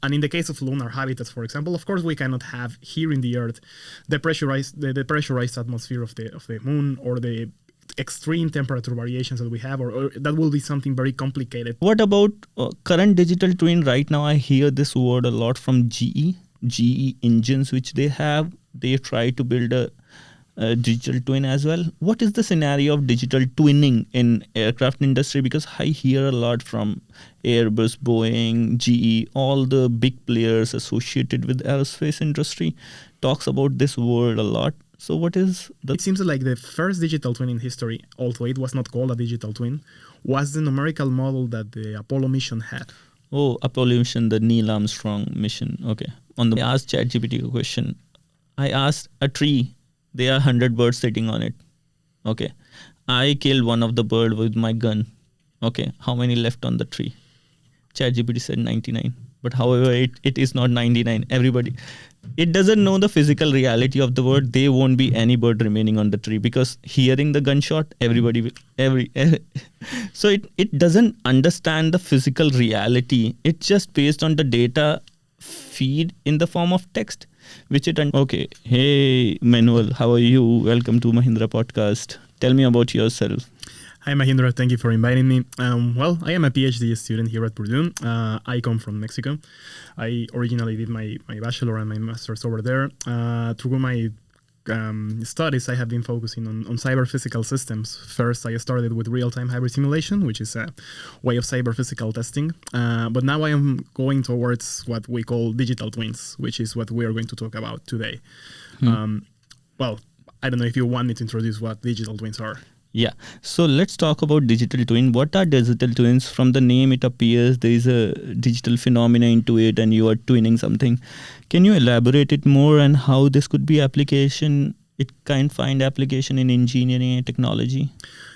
And in the case of lunar habitats, for example, of course, we cannot have here in the Earth the pressurized atmosphere of the moon or the extreme temperature variations that we have, or that will be something very complicated. What about current digital twin? Right now, I hear this word a lot from GE engines, which they have. They try to build a digital twin as well. What is the scenario of digital twinning in aircraft industry? Because I hear a lot from Airbus, Boeing, GE, all the big players associated with aerospace industry talks about this word a lot. So what is the... It seems like the first digital twin in history, although it was not called a digital twin, was the numerical model that the Apollo mission had. Oh, Apollo mission, the Neil Armstrong mission. Okay. I asked ChatGPT a question. I asked a tree. There are 100 birds sitting on it. Okay. I killed one of the bird with my gun. Okay. How many left on the tree? ChatGPT said 99. But however, it is not 99. Everybody, it doesn't know the physical reality of the bird. There won't be any bird remaining on the tree because hearing the gunshot, everybody will, so it doesn't understand the physical reality. It's just based on the data feed in the form of text, which okay. Hey, Manuel, how are you? Welcome to Mahindra Podcast. Tell me about yourself. Hi, Mahindra. Thank you for inviting me. Well, I am a Ph.D. student here at Purdue. I come from Mexico. I originally did my bachelor and my master's over there. Through my studies, I have been focusing on cyber physical systems. First, I started with real-time hybrid simulation, which is a way of cyber physical testing. But now I am going towards what we call digital twins, which is what we are going to talk about today. Well, I don't know if you want me to introduce what digital twins are. Yeah. So let's talk about digital twin. What are digital twins? From the name, it appears there is a digital phenomena into it and you are twinning something. Can you elaborate it more and how this could be application? It can find application in engineering and technology.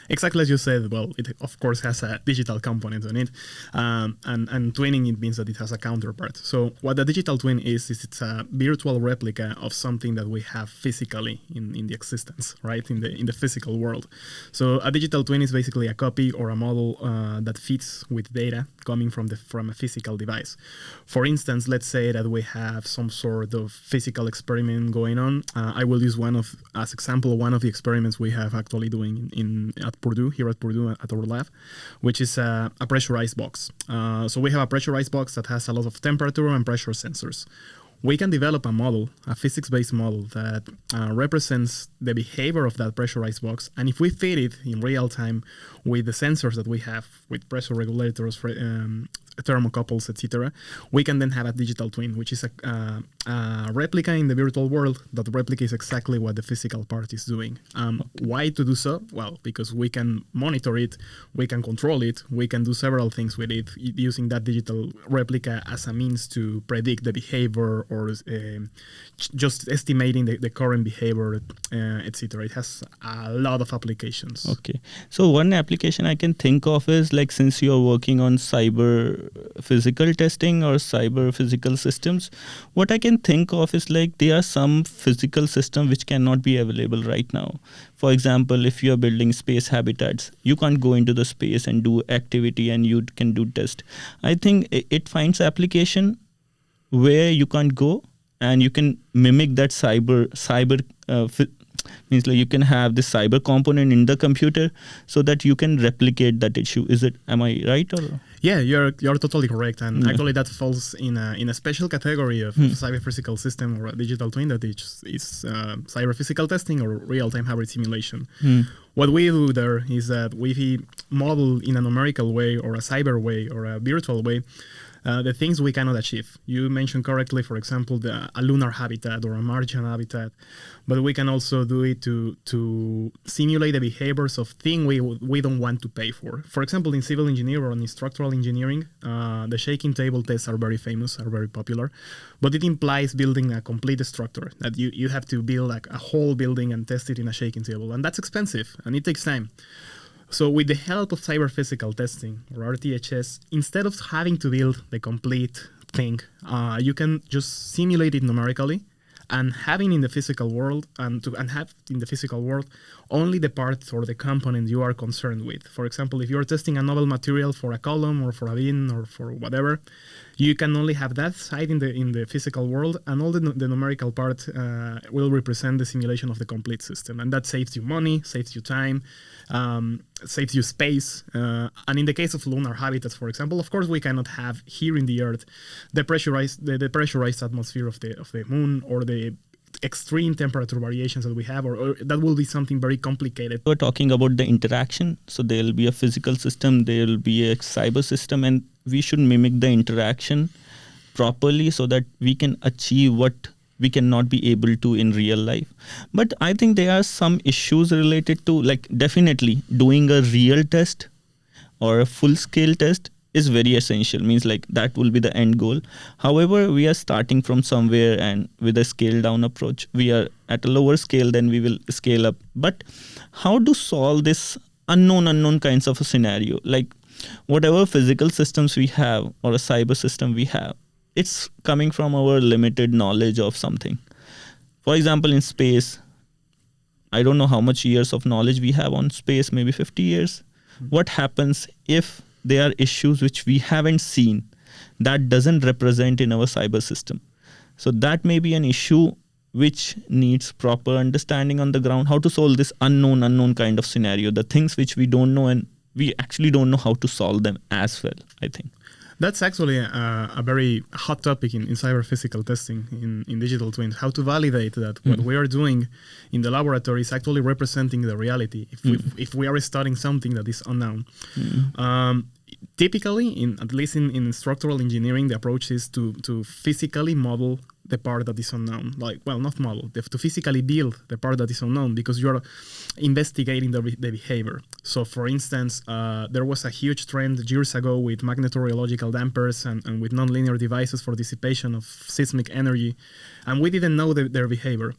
Exactly as you said, well, it of course has a digital component on it, and twinning, it means that it has a counterpart. So what the digital twin is it's a virtual replica of something that we have physically in the existence, right, in the physical world. So a digital twin is basically a copy or a model that fits with data coming from a physical device. For instance, let's say that we have some sort of physical experiment going on. I will use as example one of the experiments we have actually doing at Purdue, here at Purdue at our lab, which is a pressurized box. So we have a pressurized box that has a lot of temperature and pressure sensors. We can develop a model, a physics-based model that represents the behavior of that pressurized box. And if we feed it in real time with the sensors that we have, with pressure regulators, thermocouples, etc., we can then have a digital twin, which is a replica in the virtual world that replicates exactly what the physical part is doing. Why to do so? Well, because we can monitor it, we can control it, we can do several things with it using that digital replica as a means to predict the behavior or just estimating the current behavior, etc. It has a lot of applications. Okay. So one application I can think of is, like, since you're working on cyber physical testing or cyber physical systems, what I can think of is, like, there are some physical systems which cannot be available right now. For example, if you're building space habitats, you can't go into the space and do activity and you can do test. I think it finds application where you can't go and you can mimic that means like you can have this cyber component in the computer so that you can replicate that issue. Am I right? Or? Yeah, you're totally correct. And actually that falls in a special category of cyber physical system or a digital twin that is cyber physical testing or real-time hybrid simulation. What we do there is that we model in a numerical way or a cyber way or a virtual way the things we cannot achieve. You mentioned correctly, for example, a lunar habitat or a Martian habitat, but we can also do it to simulate the behaviors of things we don't want to pay for. For example, in civil engineering or in structural engineering, the shaking table tests are very famous, are very popular, but it implies building a complete structure, that you have to build like a whole building and test it in a shaking table, and that's expensive and it takes time. So with the help of cyber physical testing or RTHS, instead of having to build the complete thing, you can just simulate it numerically and having in the physical world and have in the physical world only the parts or the component you are concerned with. For example, if you're testing a novel material for a column or for a beam or for whatever, you can only have that side in the physical world, and all the numerical part will represent the simulation of the complete system, and that saves you money, saves you time, saves you space. And in the case of lunar habitats, for example, of course we cannot have here in the Earth the pressurized atmosphere of the moon, or the extreme temperature variations that we have, or that will be something very complicated. We're talking about the interaction. So there will be a physical system, there will be a cyber system, and we should mimic the interaction properly so that we can achieve what we cannot be able to in real life. But I think there are some issues related to, like, definitely doing a real test or a full scale test is very essential, means like that will be the end goal. However, we are starting from somewhere, and with a scale down approach, we are at a lower scale, then we will scale up. But how to solve this unknown kinds of a scenario? Like whatever physical systems we have or a cyber system we have, it's coming from our limited knowledge of something. For example, in space, I don't know how much years of knowledge we have on space, maybe 50 years. What happens if there are issues which we haven't seen that doesn't represent in our cyber system? So that may be an issue which needs proper understanding on the ground, how to solve this unknown kind of scenario, the things which we don't know, and we actually don't know how to solve them as well, I think. That's actually a very hot topic in cyber physical testing in digital twins, how to validate that what we are doing in the laboratory is actually representing the reality if we are studying something that is unknown. Typically, at least in structural engineering, the approach is to physically model the part that is unknown. Not model, to physically build the part that is unknown, because you're investigating the behavior. So, for instance, there was a huge trend years ago with magnetorheological dampers and with nonlinear devices for dissipation of seismic energy, and we didn't know their behavior.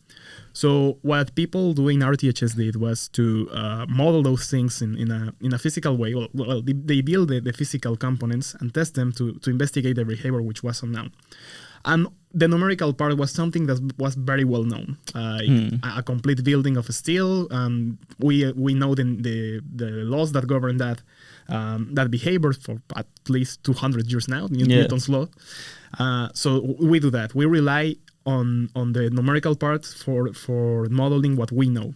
So what people doing RTHS did was to model those things in a physical way. Well, they build the physical components and test them to investigate their behavior, which was unknown. And the numerical part was something that was very well known. A complete building of steel. We know the laws that govern that behavior for at least 200 years now, Newton's law. So we do that. We rely on the numerical part for modeling what we know.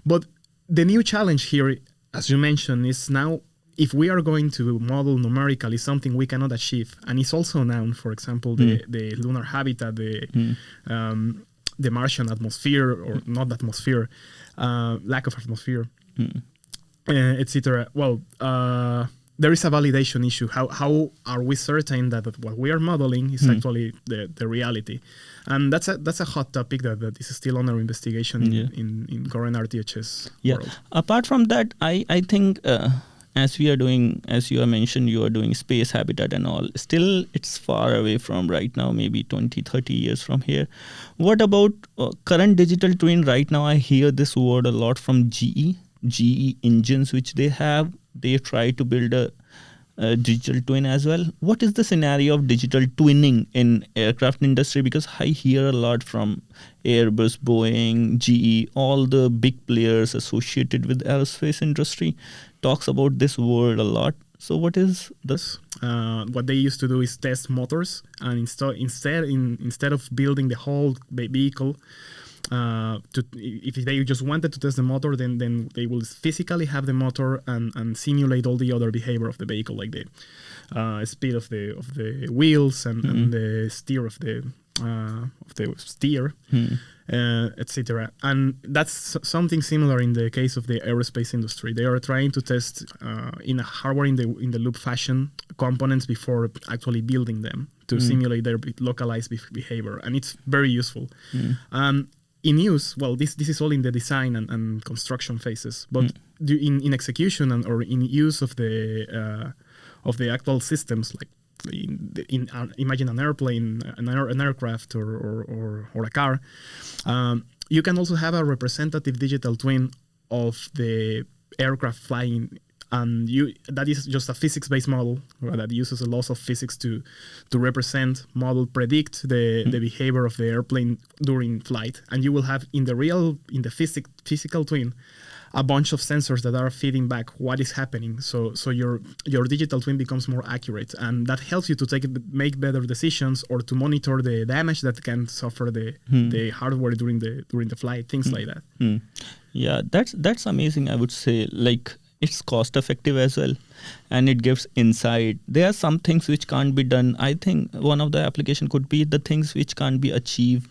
But the new challenge here, as you mentioned, is now if we are going to model numerically something we cannot achieve, and it's also known, for example, the lunar habitat, the Martian atmosphere, or not atmosphere, lack of atmosphere, etc. Well, there is a validation issue. How are we certain that what we are modeling is actually the reality? And that's a hot topic that is still under investigation in current RTHS world. Apart from that, I think as we are doing, as you have mentioned, you are doing space habitat and all. Still, it's far away from right now, maybe 20, 30 years from here. What about current digital twin? Right now, I hear this word a lot from GE engines, which they have. They try to build a digital twin as well. What is the scenario of digital twinning in aircraft industry? Because I hear a lot from Airbus, Boeing, GE, all the big players associated with aerospace industry talks about this word a lot. So what is this? What they used to do is test motors, and instead of building the whole vehicle, if they just wanted to test the motor, then they will physically have the motor and simulate all the other behavior of the vehicle, like the speed of the wheels and the steer of the steer, etc. And that's something similar in the case of the aerospace industry. They are trying to test in a hardware in the loop fashion components before actually building them to simulate their localized behavior, and it's very useful. In use, well, this is all in the design and construction phases, but in execution or in use of the actual systems, like imagine an airplane, an aircraft, or a car, you can also have a representative digital twin of the aircraft flying. And that is just a physics-based model that uses the laws of physics to represent, model, predict the behavior of the airplane during flight. And you will have in the physical twin a bunch of sensors that are feeding back what is happening. So your digital twin becomes more accurate, and that helps you to make better decisions or to monitor the damage that can suffer the hardware during the flight, things like that. Yeah, that's amazing. I would say, like, it's cost effective as well, and it gives insight. There are some things which can't be done. I think one of the application could be the things which can't be achieved,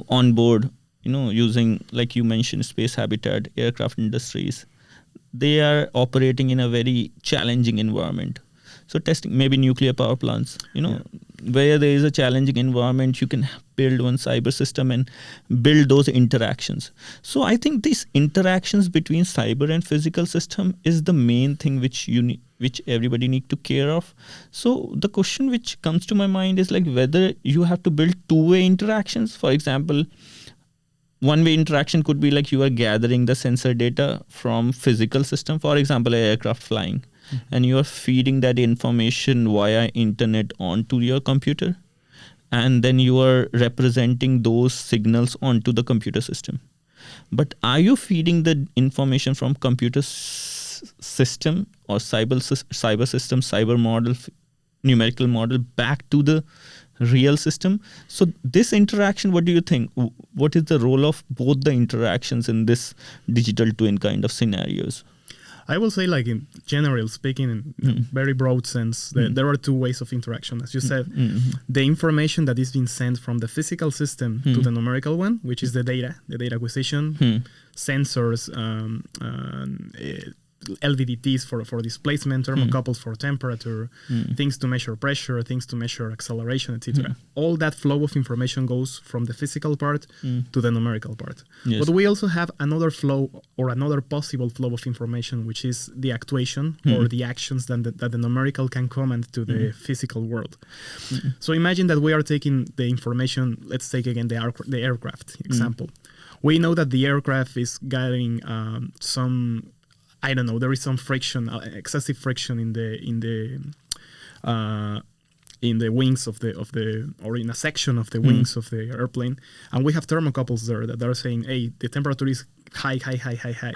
on board, using, like you mentioned, space habitat, aircraft industries. They are operating in a very challenging environment. So testing maybe nuclear power plants, where there is a challenging environment, you can build one cyber system and build those interactions. So I think these interactions between cyber and physical system is the main thing which everybody need to care of. So the question which comes to my mind is like whether you have to build two-way interactions. For example, one-way interaction could be like you are gathering the sensor data from physical system, for example, an aircraft flying, and you are feeding that information via internet onto your computer, and then you are representing those signals onto the computer system. But are you feeding the information from computer system or cyber system, cyber model, numerical model back to the real system? So this interaction, what do you think? What is the role of both the interactions in this digital twin kind of scenarios? I will say, like, in general speaking, in very broad sense, there are two ways of interaction. As you said, the information that is being sent from the physical system to the numerical one, which is the data acquisition, sensors, LVDTs for displacement, thermocouples for temperature, things to measure pressure, things to measure acceleration, etc. All that flow of information goes from the physical part to the numerical part. Yes. But we also have another flow, or another possible flow of information, which is the actuation or the actions that the numerical can command to the physical world. So imagine that we are taking the information. Let's take again the aircraft example. We know that the aircraft is getting some, I don't know, there is some friction, excessive friction in the wings of the or in a section of the wings of the airplane, and we have thermocouples there that are saying, hey, the temperature is high. I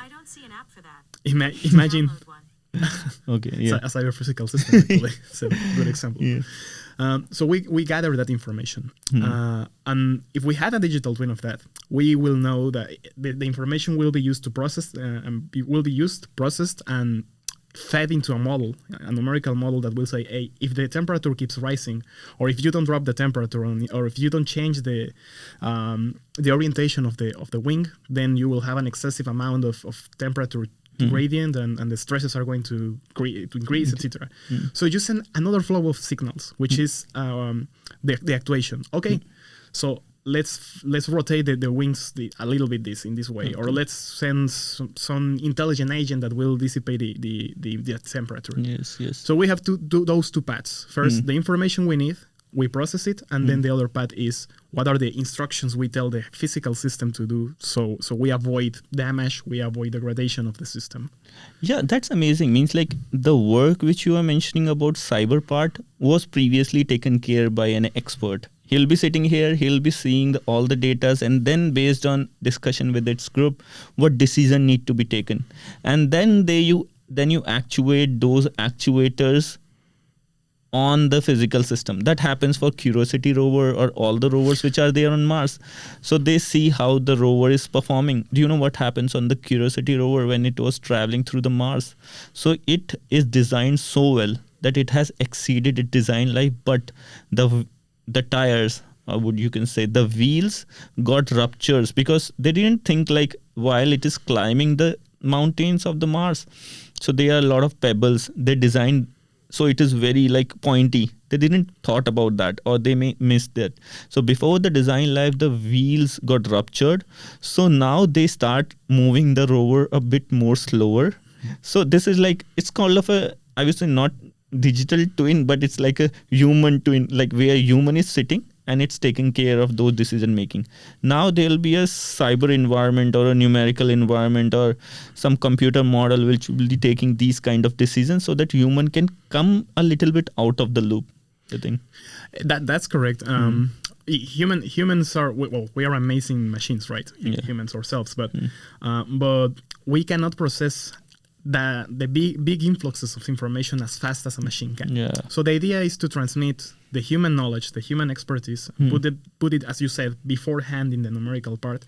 don't see an app for that. Imagine. Download one. Okay, yeah. It's a cyber-physical system, actually. It's a good example. Yeah. So we gather that information. And if we had a digital twin of that, we will know that the information will be used to process, processed, and fed into a model, a numerical model that will say, hey, if the temperature keeps rising, or if you don't drop the temperature, or if you don't change the orientation of the wing, then you will have an excessive amount of temperature gradient, and the stresses are going to increase, etc. So you send another flow of signals, which is the actuation. Okay, so let's rotate the wings a little bit in this way, or let's send some intelligent agent that will dissipate the temperature. Yes. So we have to do those two paths. First, the information we need, we process it, and then the other path is what are the instructions we tell the physical system to do, so we avoid damage, we avoid degradation of the system. Yeah, that's amazing. Means like the work which you are mentioning about cyber part was previously taken care by an expert. He'll be sitting here, he'll be seeing all the data, and then based on discussion with its group, what decision need to be taken. And then you actuate those actuators on the physical system. That happens for Curiosity rover or all the rovers which are there on Mars. So they see how the rover is performing. Do you know what happens on the Curiosity rover when it was traveling through the Mars? So it is designed so well that it has exceeded its design life, but the tires, or would you can say the wheels, got ruptures because they didn't think like while it is climbing the mountains of the Mars. So there are a lot of pebbles. They designed so it is very like pointy. They didn't thought about that, or they may miss that. So before the design life, the wheels got ruptured. So now they start moving the rover a bit more slower. So this is like, it's called of a, I would say not digital twin, but it's like a human twin, like where human is sitting and it's taking care of those decision making. Now there will be a cyber environment or a numerical environment or some computer model which will be taking these kind of decisions so that human can come a little bit out of the loop, I think. That's correct. Humans are, well, we are amazing machines, right? Yeah. Humans ourselves, but we cannot process the big influxes of information as fast as a machine can. Yeah. So the idea is to transmit the human knowledge, the human expertise, put it, as you said, beforehand in the numerical part,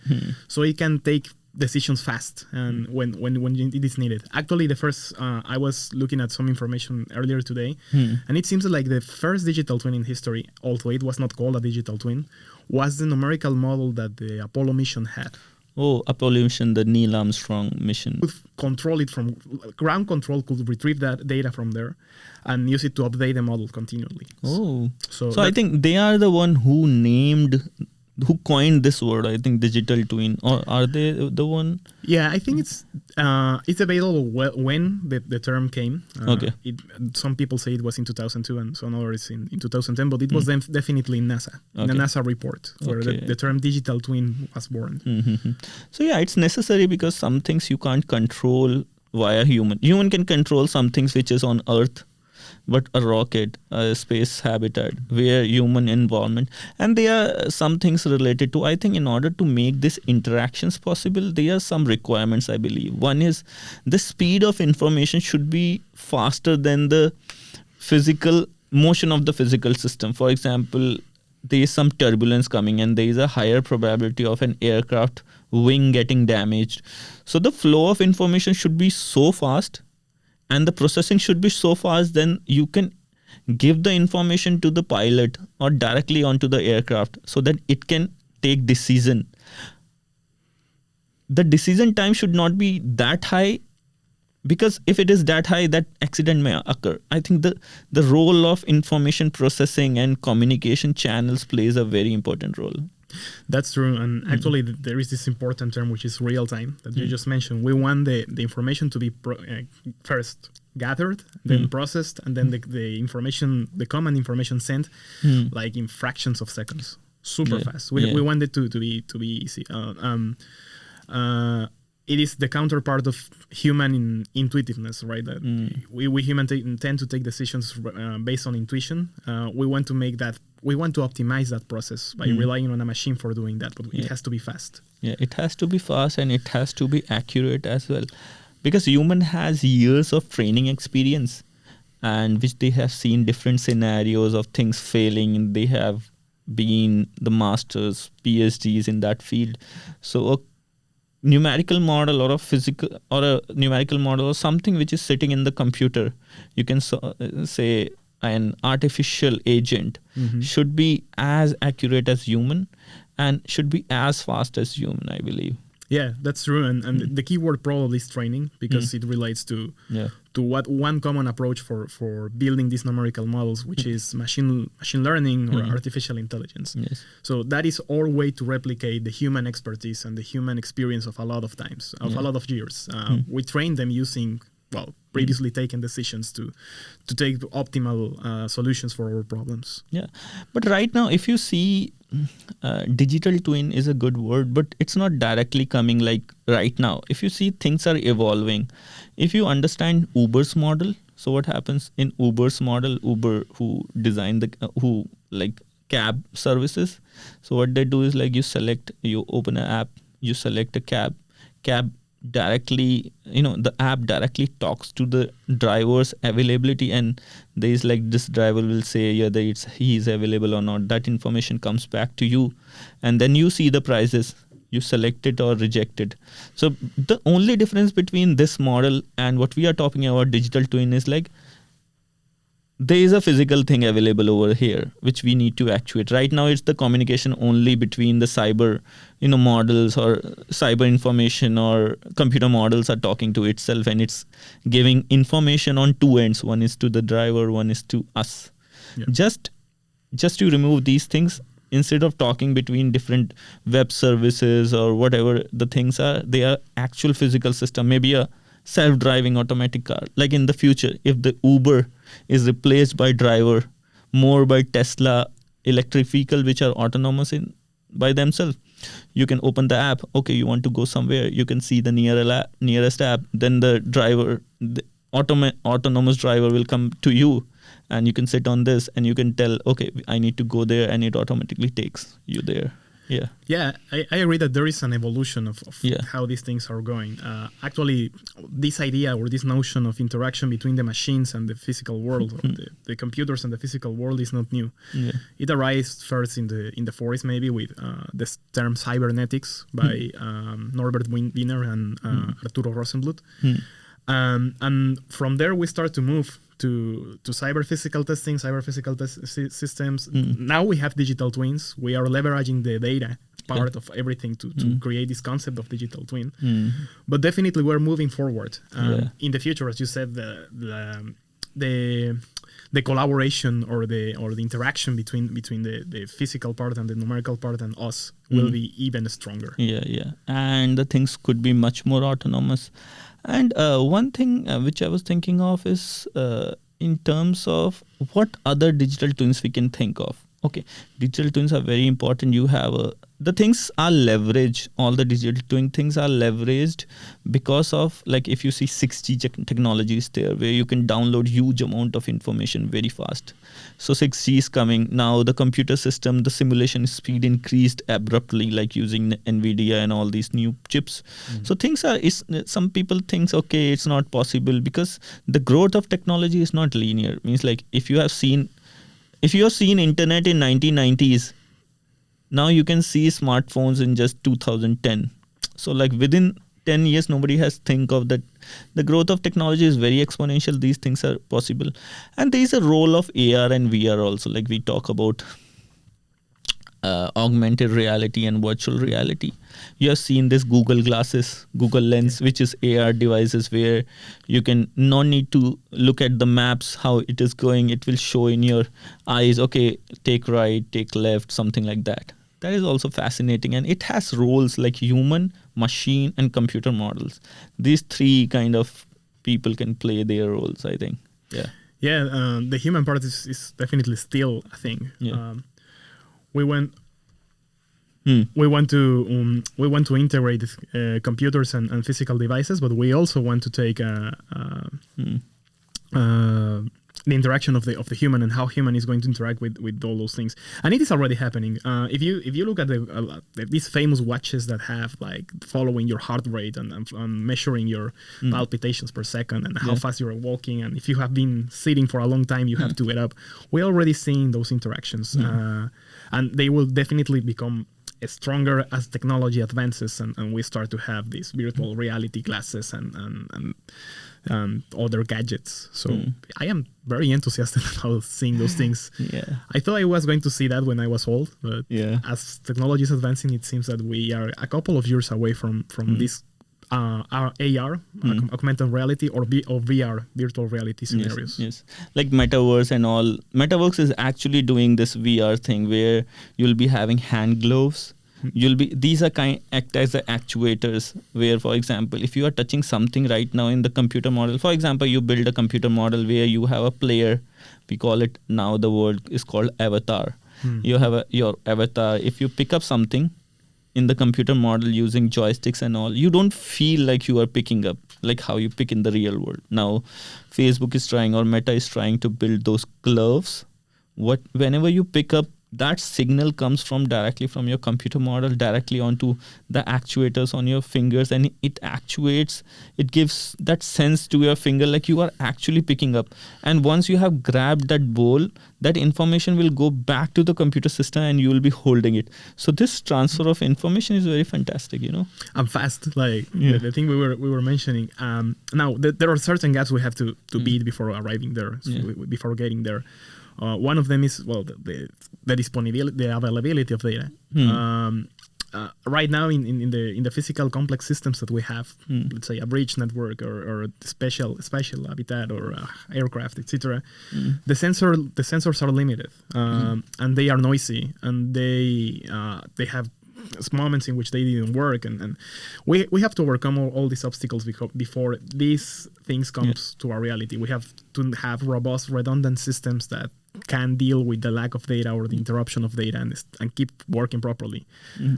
so it can take decisions fast and when it is needed. Actually, the first I was looking at some information earlier today, and it seems like the first digital twin in history, although it was not called a digital twin, was the numerical model that the Apollo mission had. Oh, Apollo mission, the Neil Armstrong mission. Could control it from ground control, could retrieve that data from there and use it to update the model continually. Oh, so I think they are the one who coined this word. I think digital twin, or are they the one? Yeah, I think it's available when the term came. Okay. Some people say it was in 2002 and some others in 2010, but it was definitely in NASA, in a NASA report where the term digital twin was born. Mm-hmm. So yeah, it's necessary because some things you can't control via human. Human can control some things which is on Earth, but a rocket, a space habitat, where human involvement, and there are some things related to, I think in order to make these interactions possible, there are some requirements, I believe. One is the speed of information should be faster than the physical motion of the physical system. For example, there is some turbulence coming and there is a higher probability of an aircraft wing getting damaged. So the flow of information should be so fast and the processing should be so fast, then you can give the information to the pilot or directly onto the aircraft so that it can take decision. The decision time should not be that high, because if it is that high, that accident may occur. I think the role of information processing and communication channels plays a very important role. That's true. And actually, there is this important term, which is real time, that you just mentioned. We want the information to be first gathered, then processed, and then the information, the common information sent, like in fractions of seconds, super fast. We want it to be easy. It is the counterpart of human intuitiveness, right? That we humans tend to take decisions based on intuition. We want to make that. We want to optimize that process by relying on a machine for doing that, but it has to be fast. Yeah, it has to be fast and it has to be accurate as well, because human has years of training experience, and which they have seen different scenarios of things failing. They have been the masters, Ph.Ds in that field. So a numerical model or a numerical model or something which is sitting in the computer, you can say an artificial agent should be as accurate as human and should be as fast as human, I believe. Yeah, that's true. And the key word probably is training, because it relates to what one common approach for building these numerical models, which is machine learning or artificial intelligence. Yes. So that is our way to replicate the human expertise and the human experience of a lot of times, of a lot of years. We train them using previously taken decisions to take optimal solutions for our problems. Yeah, but right now, if you see, digital twin is a good word, but it's not directly coming like right now. If you see, things are evolving. If you understand Uber's model, so what happens in Uber's model, Uber who designed cab services. So what they do is you open an app, you select a cab directly, the app directly talks to the driver's availability, and there is this driver will say whether he is available or not. That information comes back to you, and then you see the prices. You select it or reject it. So the only difference between this model and what we are talking about, digital twin, is there is a physical thing available over here which we need to actuate. Right now, it's the communication only between the cyber, models or cyber information or computer models are talking to itself, and it's giving information on two ends. One is to the driver, one is to us. Yeah. Just to remove these things, instead of talking between different web services or whatever the things are, they are actual physical system. Maybe a self-driving automatic car. Like in the future, if the Uber is replaced by driver, more by Tesla electric vehicle which are autonomous by themselves, you can open the app. Okay, you want to go somewhere, you can see the nearest app. Then the autonomous driver will come to you, and you can sit on this and you can tell, okay, I need to go there, and it automatically takes you there. Yeah. Yeah, I agree that there is an evolution of Yeah. how these things are going. Actually, this idea or this notion of interaction between the machines and the physical world, or the computers and the physical world, is not new. Yeah. It arose first in the 40s, maybe, with the term cybernetics by Norbert Wiener and Arturo Rosenbluth. And from there, we start to move to cyber physical testing, cyber physical systems. Now we have digital twins. We are leveraging the data part of everything to create this concept of digital twin. But definitely, we're moving forward. In the future, as you said, the collaboration or the interaction between the physical part and the numerical part and us will be even stronger. Yeah. And the things could be much more autonomous. And one thing which I was thinking of is in terms of what other digital twins we can think of. Okay, digital twins are very important. You have the things are leveraged. All the digital twin things are leveraged because of, like, if you see 6G technology is there where you can download huge amount of information very fast. So 6G is coming now. The computer system, the simulation speed increased abruptly, like using NVIDIA and all these new chips. So things are. Some people think, okay, it's not possible because the growth of technology is not linear. Means, like, if you have seen internet in 1990s, now you can see smartphones in just 2010. So, like, within 10 years, nobody has think of that. The growth of technology is very exponential. These things are possible. And there is a role of AR and VR also. Like, we talk about augmented reality and virtual reality. You have seen this Google glasses, Google Lens, which is AR devices where you can no need to look at the maps, how it is going. It will show in your eyes, okay, take right, take left, something like that. That is also fascinating. And it has roles like human, machine, and computer models. These three kind of people can play their roles, I think. Yeah. Yeah, the human part is definitely still a thing. Yeah. We want to integrate computers and physical devices, but we also want to take the interaction of the human and how human is going to interact with all those things. And it is already happening. If you look at these famous watches that have, like, following your heart rate and measuring your palpitations per second and how fast you're walking, and if you have been sitting for a long time, you have to get up. We're already seeing those interactions, and they will definitely become stronger as technology advances and we start to have these virtual reality glasses and other gadgets. So I am very enthusiastic about seeing those things. Yeah. I thought I was going to see that when I was old, but as technology is advancing, it seems that we are a couple of years away from this AR, augmented reality, or VR, virtual reality scenarios. Yes. Like Metaverse and all. Metaverse is actually doing this VR thing where you'll be having hand gloves. These are act as the actuators where, for example, if you are touching something right now in the computer model, for example, you build a computer model where you have a player. We call it, now the word is called avatar. You have your avatar. If you pick up something in the computer model using joysticks and all, you don't feel like you are picking up like how you pick in the real world. Now, Facebook is trying, or Meta is trying to build those gloves. Whenever you pick up, that signal comes directly from your computer model directly onto the actuators on your fingers, and it actuates. It gives that sense to your finger like you are actually picking up. And once you have grabbed that bowl, that information will go back to the computer system and you will be holding it. So this transfer of information is very fantastic, And fast, like the thing we were mentioning. Now there are certain gaps we have to beat before arriving there, before getting there. One of them is, well, the disponibility, the availability of data. Right now, in the physical complex systems that we have, let's say a bridge network or special habitat or aircraft, etc. The sensors are limited, and they are noisy, and they have moments in which they didn't work, and we have to overcome all these obstacles before these things comes to our reality. We have to have robust, redundant systems that can deal with the lack of data or the interruption of data and keep working properly.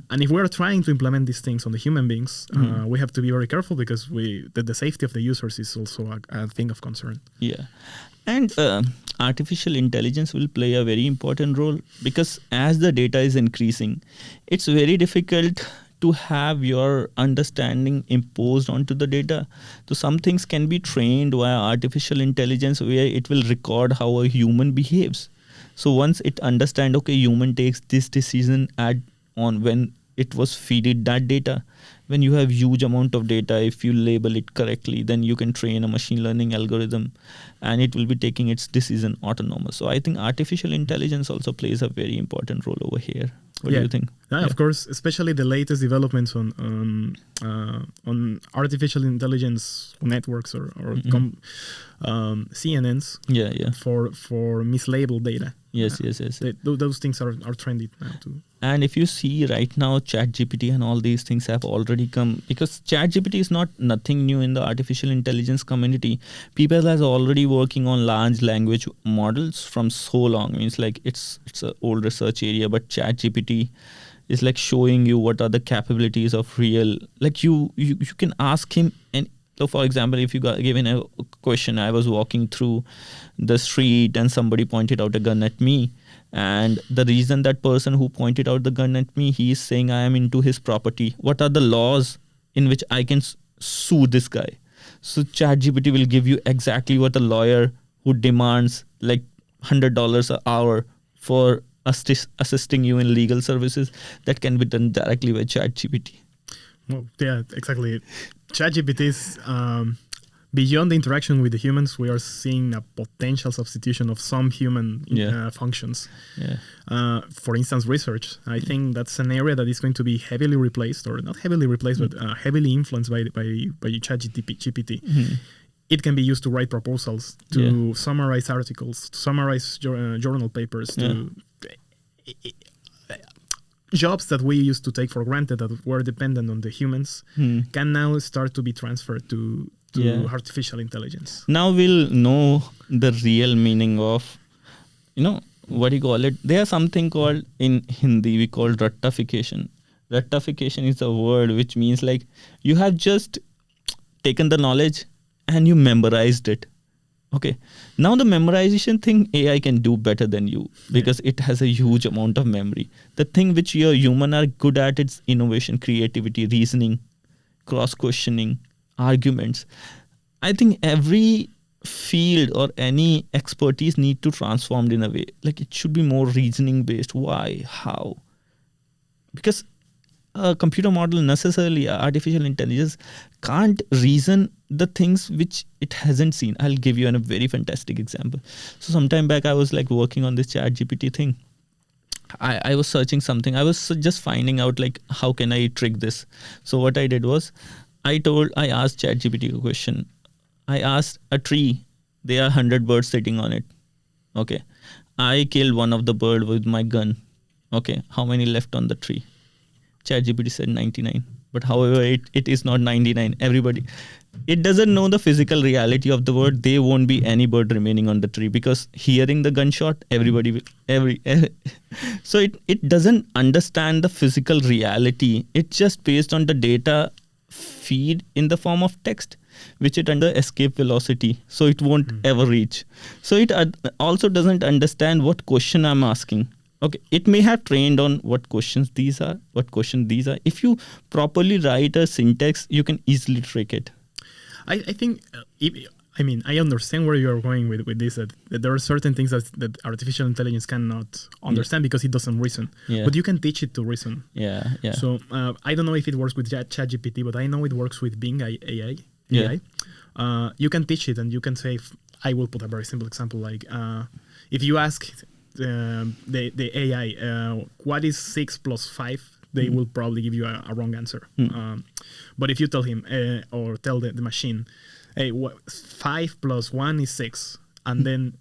And if we're trying to implement these things on the human beings, we have to be very careful because the safety of the users is also a thing of concern. Yeah. And artificial intelligence will play a very important role because as the data is increasing, it's very difficult to have your understanding imposed onto the data. So some things can be trained via artificial intelligence where it will record how a human behaves. So once it understands, okay, human takes this decision on when it was feeded that data. When you have huge amount of data, if you label it correctly, then you can train a machine learning algorithm and it will be taking its decision autonomous. So I think artificial intelligence also plays a very important role over here. What do you think? Yeah, of course, especially the latest developments on artificial intelligence networks or CNNs. For mislabeled data. Yes. Those things are trendy now too. And if you see right now, ChatGPT and all these things have already come because ChatGPT is not nothing new in the artificial intelligence community. People are already working on large language models from so long. Means like it's an old research area, but ChatGPT is like showing you what are the capabilities of real. Like you can ask him, and so for example, if you got given a question, I was walking through the street and somebody pointed out a gun at me. And the reason that person who pointed out the gun at me, he is saying I am into his property. What are the laws in which I can sue this guy? So ChatGPT will give you exactly what a lawyer who demands like $100 an hour for assisting you in legal services, that can be done directly by ChatGPT. Well, yeah, exactly. ChatGPT is beyond the interaction with the humans. We are seeing a potential substitution of some human functions. For instance, research. I think that's an area that is going to be heavily replaced, or not heavily replaced, but heavily influenced by ChatGPT. It can be used to write proposals, to summarize articles, to summarize journal papers, to jobs that we used to take for granted that were dependent on the humans can now start to be transferred to artificial intelligence. Now we'll know the real meaning of, what do you call it? There's something called, in Hindi, we call rectification. Rectification is a word which means like you have just taken the knowledge and you memorized it. Okay. Now the memorization thing, AI can do better than you because it has a huge amount of memory. The thing which your human are good at is innovation, creativity, reasoning, cross-questioning, arguments. I think every field or any expertise need to transformed in a way. Like it should be more reasoning based. Why? How? Because a computer model necessarily, artificial intelligence can't reason the things which it hasn't seen. I'll give you a very fantastic example. So sometime back I was like working on this ChatGPT thing. I was searching something. I was just finding out like how can I trick this. So what I did was I asked ChatGPT a question. I asked a tree, there are 100 birds sitting on it. Okay. I killed one of the bird with my gun. Okay. How many left on the tree? ChatGPT said 99. But however, it is not 99. It doesn't know the physical reality of the bird. There won't be any bird remaining on the tree because hearing the gunshot, so it doesn't understand the physical reality. It's just based on the data feed in the form of text, which it under escape velocity. So it won't ever reach. So it also doesn't understand what question I'm asking. Okay, it may have trained on what questions these are. If you properly write a syntax, you can easily trick it. I think, I understand where you are going with this, that there are certain things that artificial intelligence cannot understand because it doesn't reason. But you can teach it to reason. So I don't know if it works with ChatGPT, but I know it works with Bing AI. You can teach it and you can say, I will put a very simple example, like if you ask the AI, what is 6 plus 5? They will probably give you a wrong answer. But if you tell him or tell the machine, hey, 5 plus 1 is 6, and then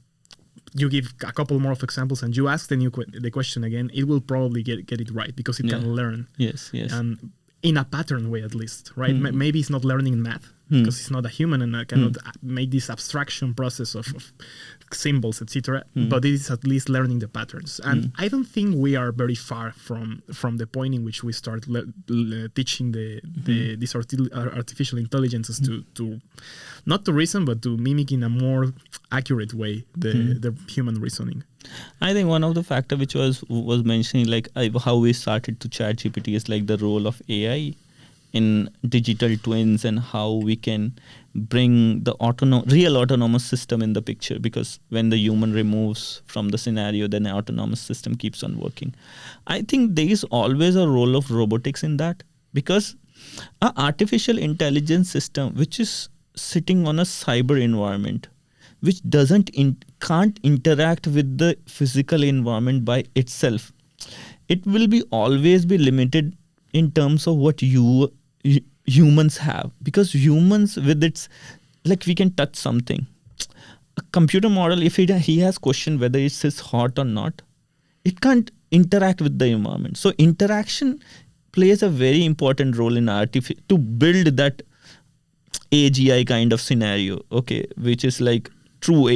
you give a couple more of examples and you ask the question again, it will probably get it right because it can learn. Yes. And in a pattern way, at least, right? Maybe it's not learning in math, because it's not a human and I cannot make this abstraction process of symbols, etc. But it is at least learning the patterns. And I don't think we are very far from the point in which we start teaching these artificial intelligences to not to reason, but to mimic in a more accurate way the human reasoning. I think one of the factor which was mentioning, like how we started to chat GPT, is like the role of AI in digital twins and how we can bring the real autonomous system in the picture, because when the human removes from the scenario, then the autonomous system keeps on working. I think there is always a role of robotics in that, because an artificial intelligence system which is sitting on a cyber environment, which can't interact with the physical environment by itself, it will always be limited in terms of what humans have, because humans with its, like, we can touch something. A computer model, if he has question whether it is hot or not, it can't interact with the environment. So interaction plays a very important role in to build that AGI kind of scenario, okay, which is like true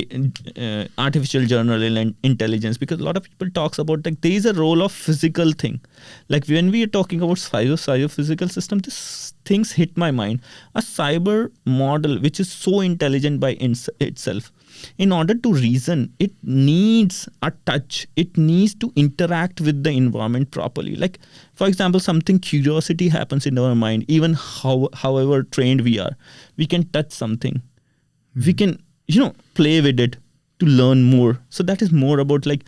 artificial general intelligence, because a lot of people talks about, like, there is a role of physical thing. Like when we are talking about physical system, this things hit my mind. A cyber model which is so intelligent by itself, in order to reason, it needs a touch. It needs to interact with the environment properly. Like, for example, something curiosity happens in our mind, even however trained we are. We can touch something. We can, play with it to learn more. So that is more about like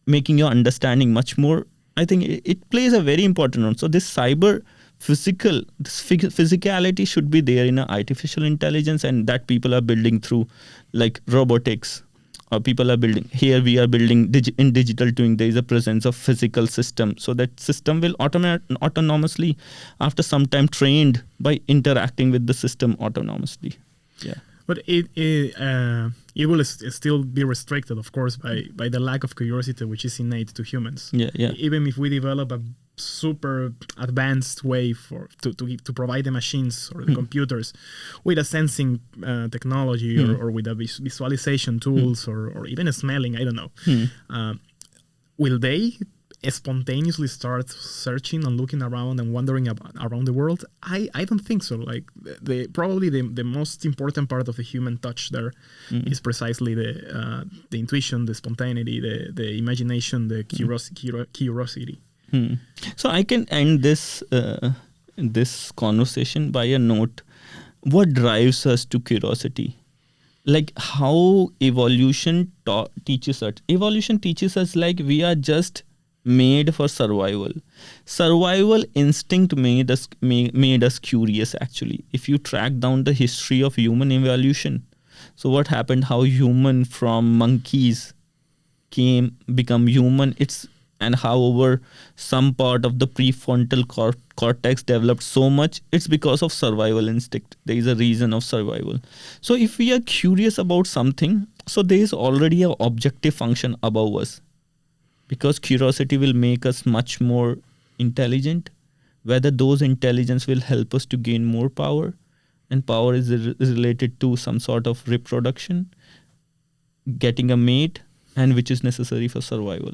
making your understanding much more. I think it plays a very important role. So this physicality should be there in artificial intelligence, and that people are building through like robotics, or people are building. Here we are building in digital twin. There is a presence of physical system. So that system will autonomously, after some time, trained by interacting with the system autonomously. Yeah. But it will still be restricted, of course, by the lack of curiosity which is innate to humans. Yeah. Even if we develop a super advanced way to provide the machines or the computers with a sensing technology or with a visualization tools or even a smelling, I don't know. Will they spontaneously start searching and looking around and wandering around the world? I don't think so. Like probably the most important part of the human touch there is precisely the intuition, the spontaneity, the imagination, the curiosity. So I can end this conversation by a note. What drives us to curiosity? Like how evolution teaches us. Evolution teaches us like we are just made for survival. Survival instinct made us curious, actually. If you track down the history of human evolution, so what happened, how human from monkeys become human, and however some part of the prefrontal cortex developed so much, it's because of survival instinct. There is a reason of survival. So if we are curious about something, so there is already an objective function above us. Because curiosity will make us much more intelligent, whether those intelligence will help us to gain more power, and power is related to some sort of reproduction, getting a mate, and which is necessary for survival.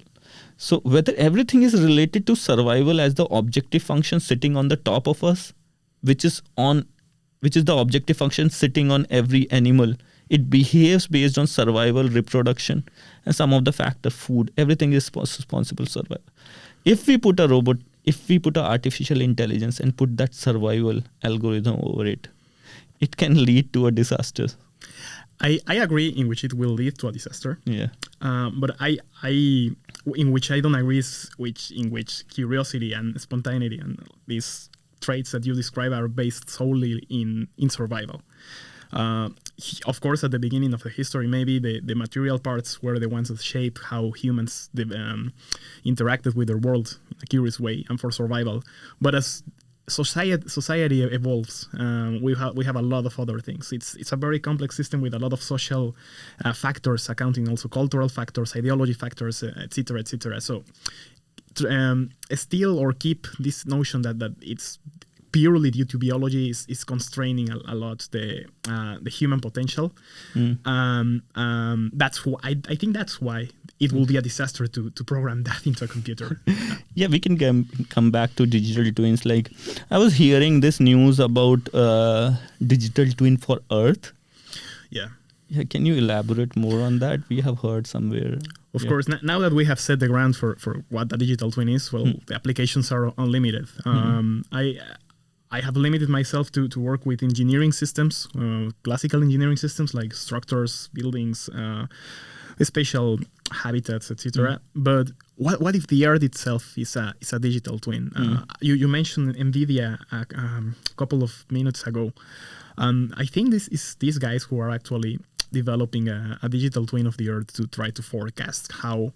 So whether everything is related to survival as the objective function sitting on the top of us, which is the objective function sitting on every animal. It behaves based on survival, reproduction, and some of the factor food. Everything is responsible survival. If we put an artificial intelligence and put that survival algorithm over it, it can lead to a disaster. I agree in which it will lead to a disaster. Yeah. But I in which I don't agree is in which curiosity and spontaneity and these traits that you describe are based solely in survival. Of course, at the beginning of the history, maybe the material parts were the ones that shape how humans interacted with their world in a curious way and for survival. But as society evolves, we have a lot of other things. It's a very complex system with a lot of social factors, accounting also cultural factors, ideology factors, etc., etc. So still or keep this notion that it's purely due to biology is constraining a lot the human potential. That's why I think that's why it will be a disaster to program that into a computer. Yeah, we can come back to digital twins. Like, I was hearing this news about digital twin for Earth. Yeah. Yeah, can you elaborate more on that? We have heard somewhere. Of course, now that we have set the ground for what a digital twin is, well, the applications are unlimited. I have limited myself to work with engineering systems, classical engineering systems like structures, buildings, spatial habitats, etc. But what if the Earth itself is a digital twin? You mentioned NVIDIA a couple of minutes ago. I think these guys who are actually developing a digital twin of the Earth to try to forecast how,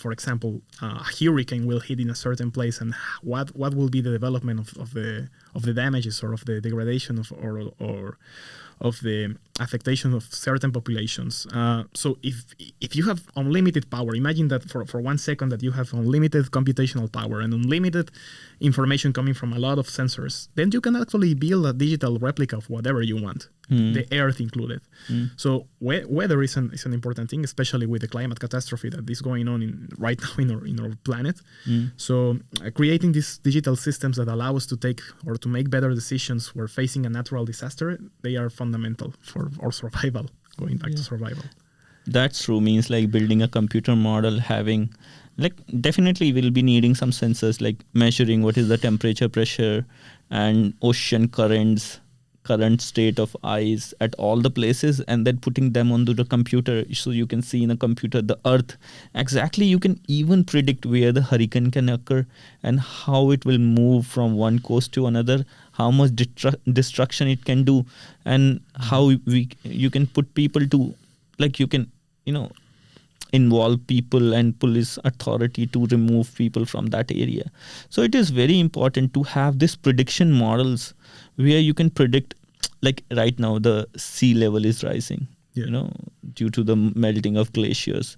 for example, a hurricane will hit in a certain place and what will be the development of the damages or of the degradation or of the affectation of certain populations. So if you have unlimited power, imagine that for 1 second that you have unlimited computational power and unlimited information coming from a lot of sensors, then you can actually build a digital replica of whatever you want, the Earth included. So weather is an important thing, especially with the climate catastrophe that is going on right now in our planet. So creating these digital systems that allow us to take or to make better decisions when facing a natural disaster, they are fundamental for our survival, going back to survival. That's true. Means like building a computer model, having like definitely we'll be needing some sensors like measuring what is the temperature, pressure and ocean currents, current state of ice at all the places, and then putting them onto the computer so you can see in a computer the Earth exactly. You can even predict where the hurricane can occur and how it will move from one coast to another, how much destruction it can do, and how you can put people to, like, you can involve people and police authority to remove people from that area. So it is very important to have this prediction models where you can predict, like right now the sea level is rising, due to the melting of glaciers.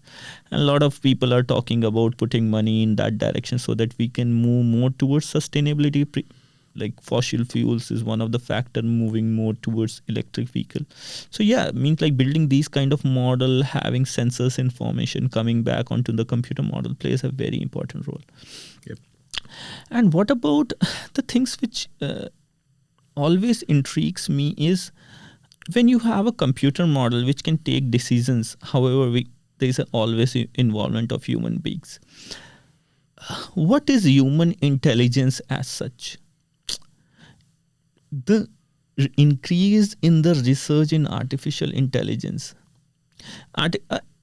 And a lot of people are talking about putting money in that direction so that we can move more towards sustainability. Like fossil fuels is one of the factor moving more towards electric vehicle. So means like building these kind of model, having sensors information coming back onto the computer model plays a very important role. Yep. And what about the things which always intrigues me is when you have a computer model which can take decisions, however there is always involvement of human beings. What is human intelligence as such? The increase in the research in artificial intelligence,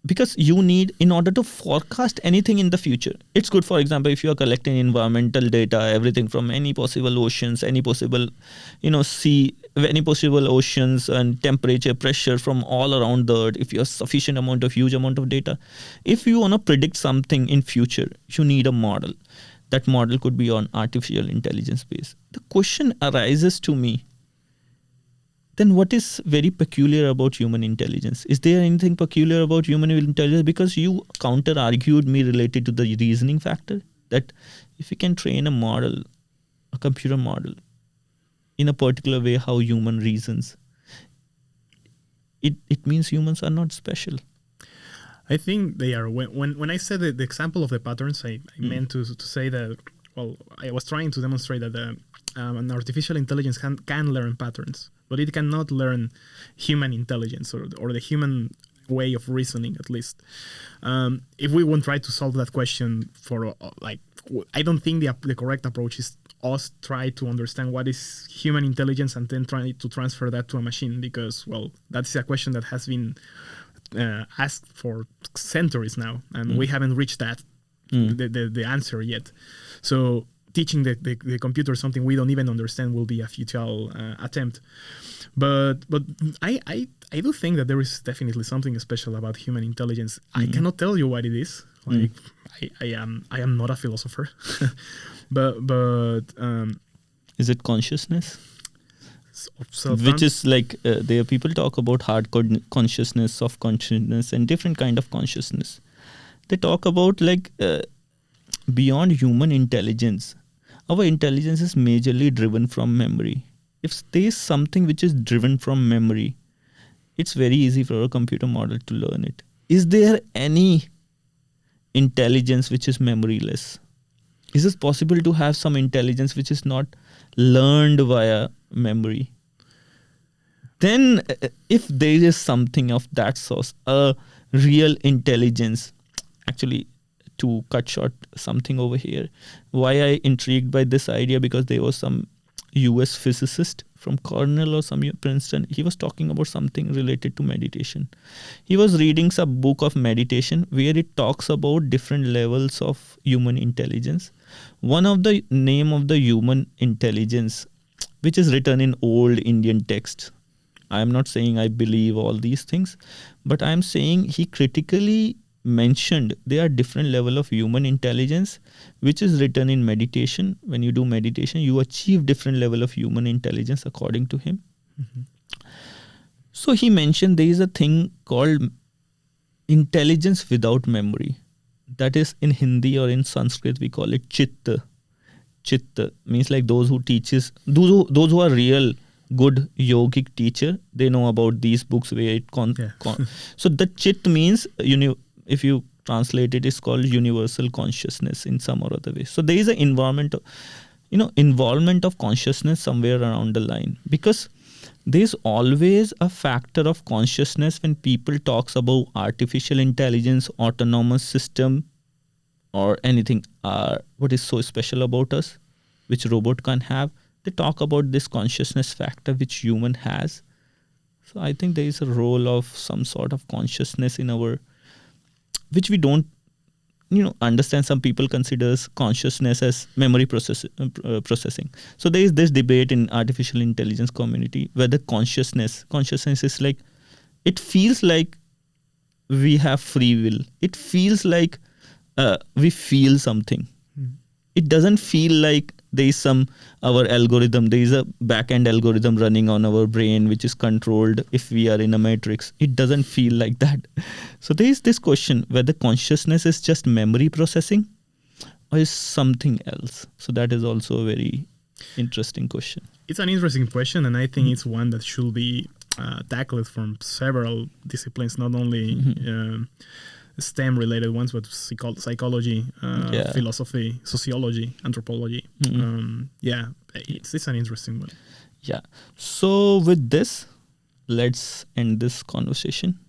because you need, in order to forecast anything in the future, it's good. For example, if you are collecting environmental data, everything from any possible oceans, any possible sea, any possible oceans and temperature, pressure from all around the earth, if you have huge amount of data, if you want to predict something in future, you need a model. That model could be on artificial intelligence base. The question arises to me, then what is very peculiar about human intelligence? Is there anything peculiar about human intelligence? Because you counter-argued me related to the reasoning factor, that if you can train a model, a computer model, in a particular way how human reasons, it means humans are not special. I think they are. When I said the example of the patterns, I meant to say that, well, I was trying to demonstrate that an artificial intelligence can learn patterns, but it cannot learn human intelligence or the human way of reasoning, at least. If we won't try to solve that question I don't think the correct approach is us try to understand what is human intelligence and then try to transfer that to a machine, because, well, that's a question that has been asked for centuries now, and we haven't reached that the answer yet. So teaching the computer something we don't even understand will be a futile attempt. But I do think that there is definitely something special about human intelligence. I cannot tell you what it is. Like I am not a philosopher, but is it consciousness? Which is like there people talk about hard consciousness, soft consciousness, and different kind of consciousness. They talk about like beyond human intelligence, our intelligence is majorly driven from memory. If there is something which is driven from memory, it's very easy for a computer model to learn it. Is there any intelligence which is memoryless? Is it possible to have some intelligence which is not learned via memory? Then if there is something of that source, a real intelligence, actually, to cut short something over here, why I intrigued by this idea, because there was some US physicist from Cornell or some Princeton. He was talking about something related to meditation. He was reading some book of meditation where it talks about different levels of human intelligence. One of the name of the human intelligence, which is written in old Indian texts. I am not saying I believe all these things, but I am saying he critically mentioned there are different level of human intelligence which is written in meditation. When you do meditation, you achieve different level of human intelligence according to him. So he mentioned there is a thing called intelligence without memory. That is, in Hindi or in Sanskrit we call it chitta. Chitta means like those who teaches, those who are real good yogic teacher, they know about these books where it so the chit means, if you translate it, is called universal consciousness in some or other way. So there is an involvement of consciousness somewhere around the line, because there is always a factor of consciousness when people talks about artificial intelligence, autonomous system, or anything. What is so special about us, which robot can't have? They talk about this consciousness factor which human has. So I think there is a role of some sort of consciousness in our, which we don't understand. Some people considers consciousness as memory processing. So there is this debate in artificial intelligence community whether consciousness is like, it feels like we have free will. It feels like we feel something. It doesn't feel like there is our algorithm, there is a back-end algorithm running on our brain which is controlled if we are in a matrix. It doesn't feel like that. So there is this question whether consciousness is just memory processing or is something else. So that is also a very interesting question. It's an interesting question, and I think it's one that should be tackled from several disciplines, not only STEM-related ones, but psychology, philosophy, sociology, anthropology. It's an interesting one. Yeah. So with this, let's end this conversation.